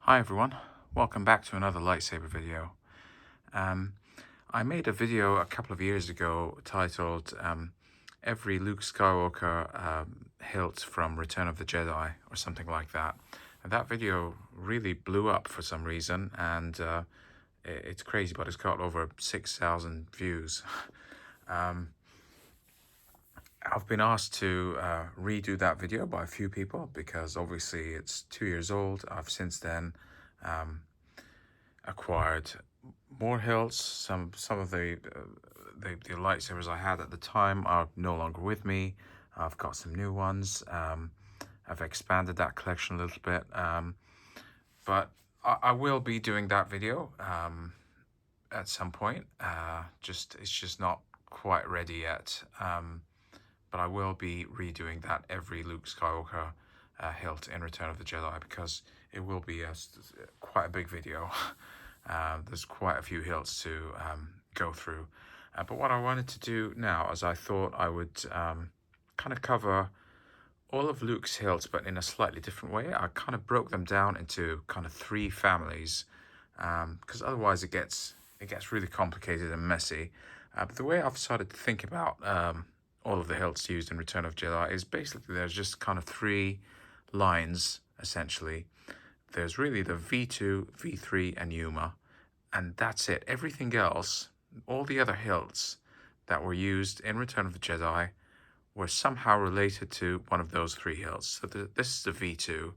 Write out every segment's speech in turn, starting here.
Hi everyone, welcome back to another lightsaber video. I made a video a couple of years ago titled Every Luke Skywalker Hilt from Return of the Jedi or something like that. And that video really blew up for some reason, and it's crazy, but it's got over 6,000 views. I've been asked to redo that video by a few people because obviously it's 2 years old. I've since then acquired more hilts. Some of the lightsabers I had at the time are no longer with me. I've got some new ones. I've expanded that collection a little bit, but I will be doing that video at some point. It's just not quite ready yet. But I will be redoing that every Luke Skywalker hilt in Return of the Jedi, because it will be quite a big video. There's quite a few hilts to go through. But what I wanted to do now is I thought I would kind of cover all of Luke's hilts, but in a slightly different way. I kind of broke them down into kind of 3 families, because otherwise it gets really complicated and messy. But the way I've started to think about all of the hilts used in Return of Jedi is basically there's just kind of 3 lines, essentially. There's really the V2, V3, and Yuma, and that's it. Everything else, all the other hilts that were used in Return of the Jedi were somehow related to one of those 3 hilts. So this is the V2.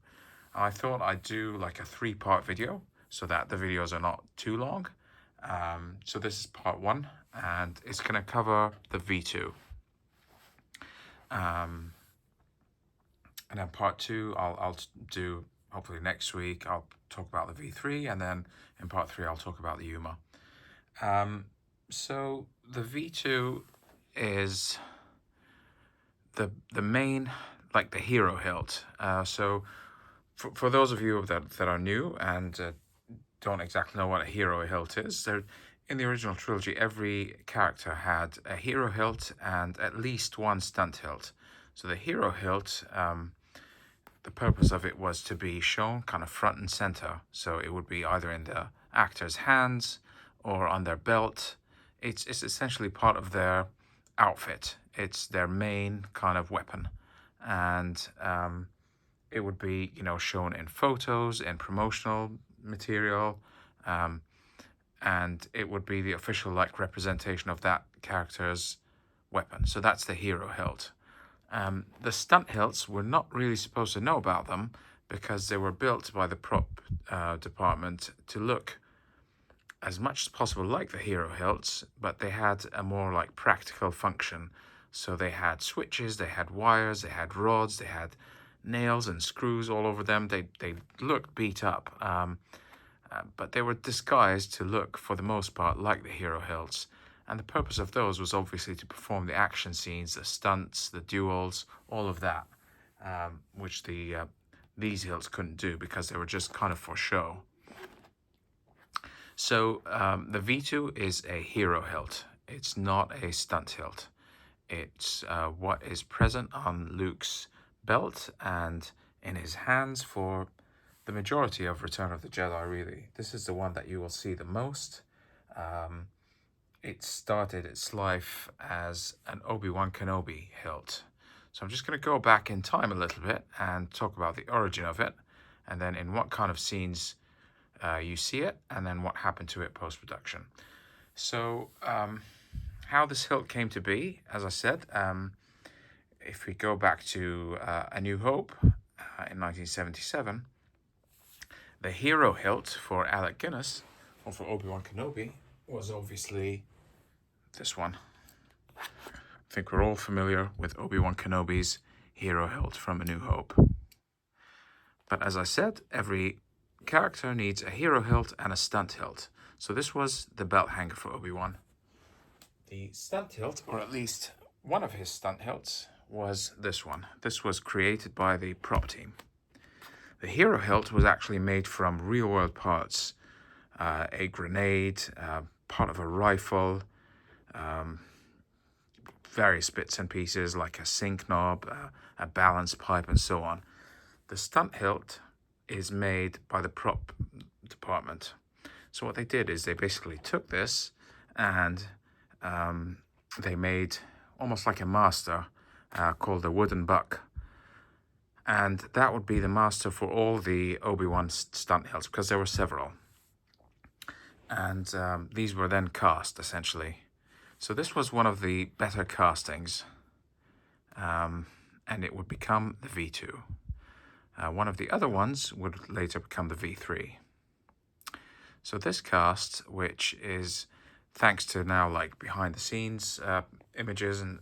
I thought I'd do like a 3-part video so that the videos are not too long. So this is part 1, and it's going to cover the V2. And then part 2, I'll do hopefully next week. I'll talk about the V3, and then in part 3, I'll talk about the Yuma. So the V2 is the main, like the hero hilt. So for those of you that are new and don't exactly know what a hero hilt is, in the original trilogy, every character had a hero hilt and at least 1 stunt hilt. So the hero hilt, the purpose of it was to be shown kind of front and center. So it would be either in the actor's hands or on their belt. It's essentially part of their outfit. It's their main kind of weapon. And it would be, shown in photos, in promotional material, and it would be the official representation of that character's weapon. So that's the hero hilt. The stunt hilts, we're not really supposed to know about them because they were built by the prop department to look as much as possible like the hero hilts, but they had a more practical function. So they had switches, they had wires, they had rods, they had nails and screws all over them. They looked beat up. But they were disguised to look, for the most part, like the hero hilts. And the purpose of those was obviously to perform the action scenes, the stunts, the duels, all of that, which these hilts couldn't do because they were just kind of for show. So the V2 is a hero hilt. It's not a stunt hilt. It's what is present on Luke's belt and in his hands for the majority of Return of the Jedi, really. This is the one that you will see the most. It started its life as an Obi-Wan Kenobi hilt. So I'm just going to go back in time a little bit and talk about the origin of it, and then in what kind of scenes you see it, and then what happened to it post-production. So how this hilt came to be, as I said, if we go back to A New Hope in 1977, the hero hilt for Alec Guinness, or for Obi-Wan Kenobi, was obviously this one. I think we're all familiar with Obi-Wan Kenobi's hero hilt from A New Hope. But as I said, every character needs a hero hilt and a stunt hilt. So this was the belt hanger for Obi-Wan. The stunt hilt, or at least one of his stunt hilts, was this one. This was created by the prop team. The hero hilt was actually made from real-world parts. A grenade, part of a rifle, various bits and pieces like a sync knob, a balance pipe, and so on. The stunt hilt is made by the prop department. So what they did is they basically took this and they made almost like a master called the wooden buck. And that would be the master for all the Obi-Wan stunt hilts, because there were several. And these were then cast, essentially. So this was one of the better castings. And it would become the V2. One of the other ones would later become the V3. So this cast, which is thanks to now like behind the scenes images, and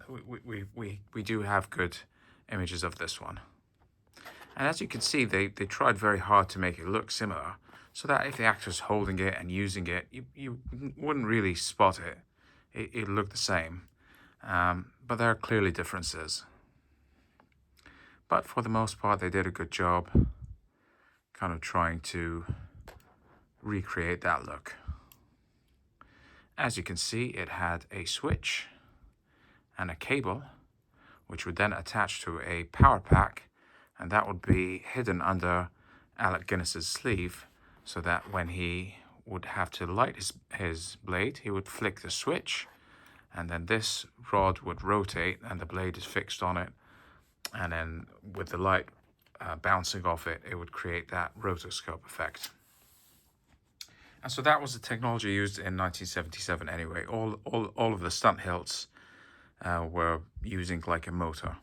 we do have good images of this one. And as you can see, they tried very hard to make it look similar, so that if the actor's holding it and using it, you wouldn't really spot it. It looked the same. But there are clearly differences. But for the most part, they did a good job kind of trying to recreate that look. As you can see, it had a switch and a cable, which would then attach to a power pack, and that would be hidden under Alec Guinness's sleeve, so that when he would have to light his blade, he would flick the switch, and then this rod would rotate and the blade is fixed on it, and then with the light bouncing off it, it would create that rotoscope effect. And so that was the technology used in 1977 anyway. All of the stunt hilts were using like a motor.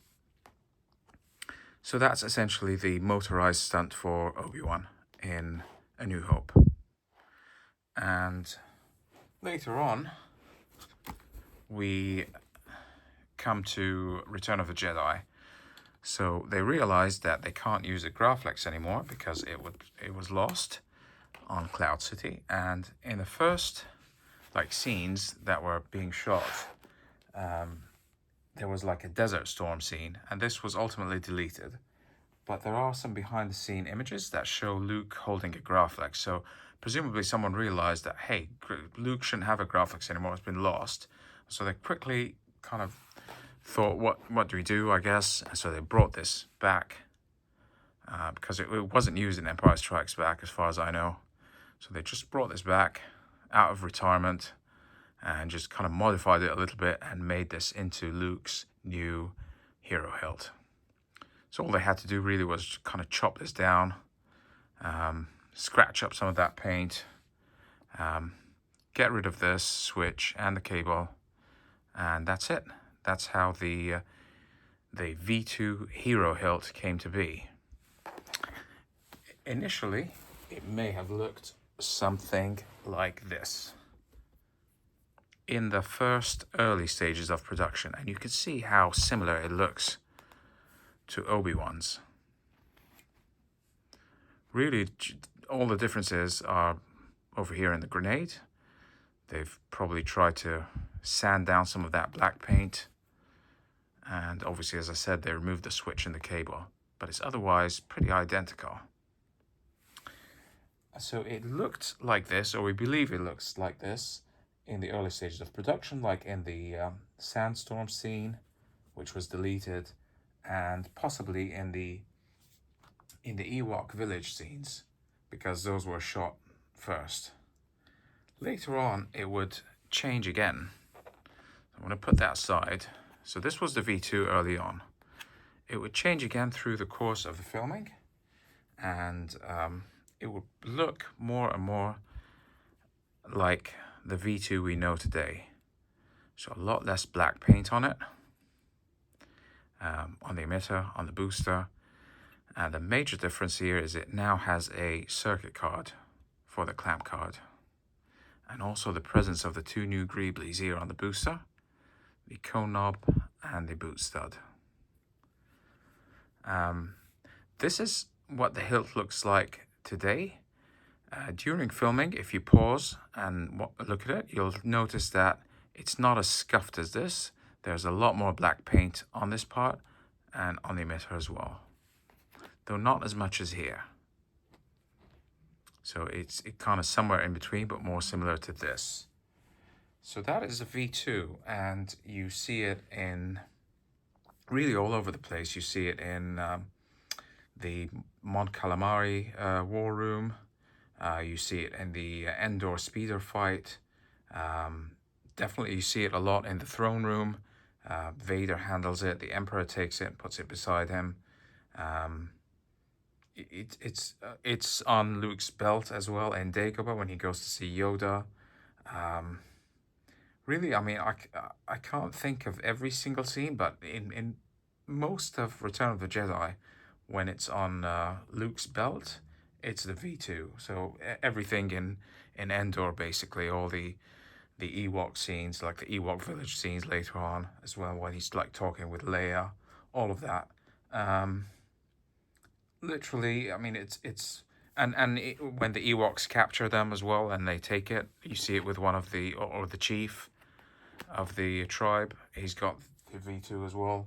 So that's essentially the motorized stunt for Obi-Wan in A New Hope. And later on, we come to Return of the Jedi. So they realized that they can't use a Graflex anymore because it was lost on Cloud City. And in the first like scenes that were being shot, there was like a desert storm scene, and this was ultimately deleted. But there are some behind the scene images that show Luke holding a Graflex. So presumably someone realized that, hey, Luke shouldn't have a Graflex anymore, it's been lost. So they quickly kind of thought, what do we do, I guess? And so they brought this back because it wasn't used in Empire Strikes Back as far as I know. So they just brought this back out of retirement and just kind of modified it a little bit and made this into Luke's new hero hilt. So all they had to do really was kind of chop this down, scratch up some of that paint, get rid of this switch and the cable, and that's it. That's how the V2 hero hilt came to be. Initially, it may have looked something like this in the first early stages of production, and you can see how similar it looks to Obi-Wan's. Really, all the differences are over here in the grenade. They've probably tried to sand down some of that black paint, and obviously, as I said, they removed the switch and the cable, but it's otherwise pretty identical. So it looked like this, or we believe it looks like this, in the early stages of production, like in the sandstorm scene, which was deleted, and possibly in the Ewok village scenes, because those were shot first. Later on, it would change again. I'm going to put that aside. So this was the V2 early on. It would change again through the course of the filming, and it would look more and more like the V2 we know today. So a lot less black paint on it, on the emitter, on the booster. And the major difference here is it now has a circuit card for the clamp card. And also the presence of the two new greeblies here on the booster, the cone knob and the boot stud. This is what the hilt looks like today. During filming, if you pause and look at it, you'll notice that it's not as scuffed as this. There's a lot more black paint on this part and on the emitter as well, though not as much as here. So it's kind of somewhere in between, but more similar to this. So that is a V2, and you see it in really all over the place. You see it in the Mon Calamari war room. You see it in the Endor speeder fight. Definitely you see it a lot in the throne room. Vader handles it, the Emperor takes it and puts it beside him. It's on Luke's belt as well in Dagobah when he goes to see Yoda. Really, I mean, I can't think of every single scene, but in most of Return of the Jedi, when it's on Luke's belt, it's the V2. So everything in Endor, basically, all the Ewok scenes, like the Ewok village scenes later on, as well, when he's like talking with Leia, all of that. Literally, I mean, when the Ewoks capture them as well, and they take it, you see it with one of the or the chief of the tribe. He's got the V2 as well.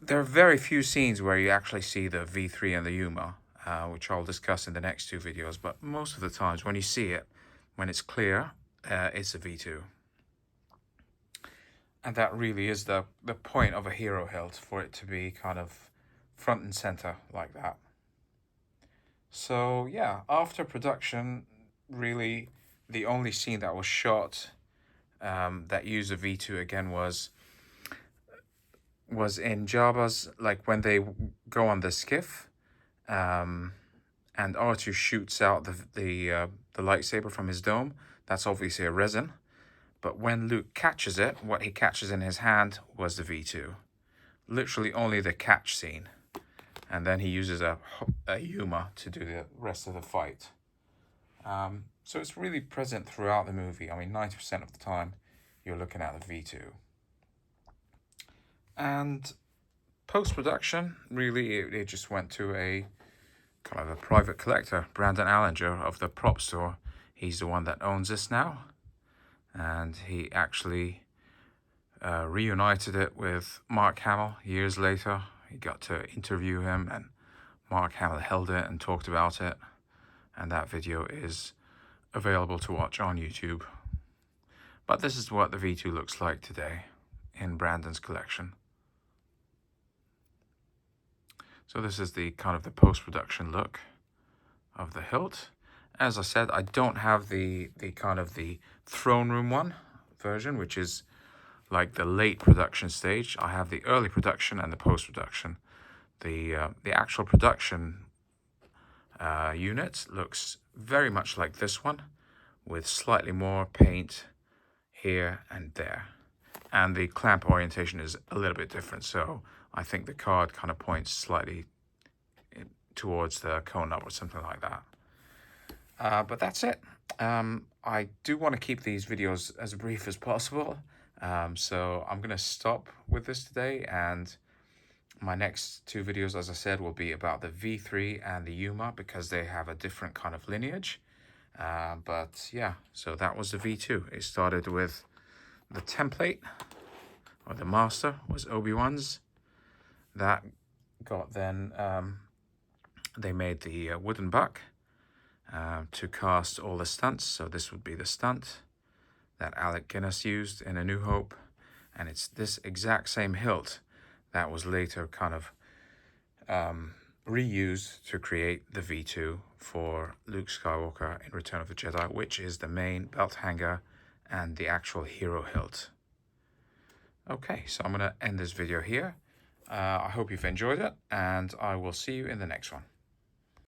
There are very few scenes where you actually see the V3 and the Yuma, which I'll discuss in the next two videos. But most of the times when you see it, when it's clear, it's a V2. And that really is the point of a hero hilt, for it to be kind of front and center like that. So yeah, after production, really the only scene that was shot that used a V2 again was in Jabba's, like when they go on the skiff, and R2 shoots out the lightsaber from his dome. That's obviously a resin, but when Luke catches it, what he catches in his hand was the V2. Literally only the catch scene, and then he uses a Yuma to do the rest of the fight. So it's really present throughout the movie. I mean, 90% of the time, you're looking at the V2. And post-production, really, it just went to a kind of a private collector, Brandon Allinger of the prop store. He's the one that owns this now. And he actually reunited it with Mark Hamill years later. He got to interview him, and Mark Hamill held it and talked about it. And that video is available to watch on YouTube. But this is what the V2 looks like today in Brandon's collection. So this is the kind of the post-production look of the hilt. As I said, I don't have the kind of the throne room one version, which is like the late production stage. I have the early production and the post-production. The actual production unit looks very much like this one, with slightly more paint here and there. And the clamp orientation is a little bit different, so I think the card kind of points slightly towards the cone knob or something like that. But that's it. I do want to keep these videos as brief as possible, so I'm going to stop with this today, and my next two videos, as I said, will be about the V3 and the Yuma, because they have a different kind of lineage. But yeah, so that was the V2. It started with the template, or the master, was Obi-Wan's. That got then, they made the wooden buck to cast all the stunts. So this would be the stunt that Alec Guinness used in A New Hope. And it's this exact same hilt that was later kind of reused to create the V2 for Luke Skywalker in Return of the Jedi, which is the main belt hanger and the actual hero hilt. Okay, so I'm going to end this video here. I hope you've enjoyed it, and I will see you in the next one.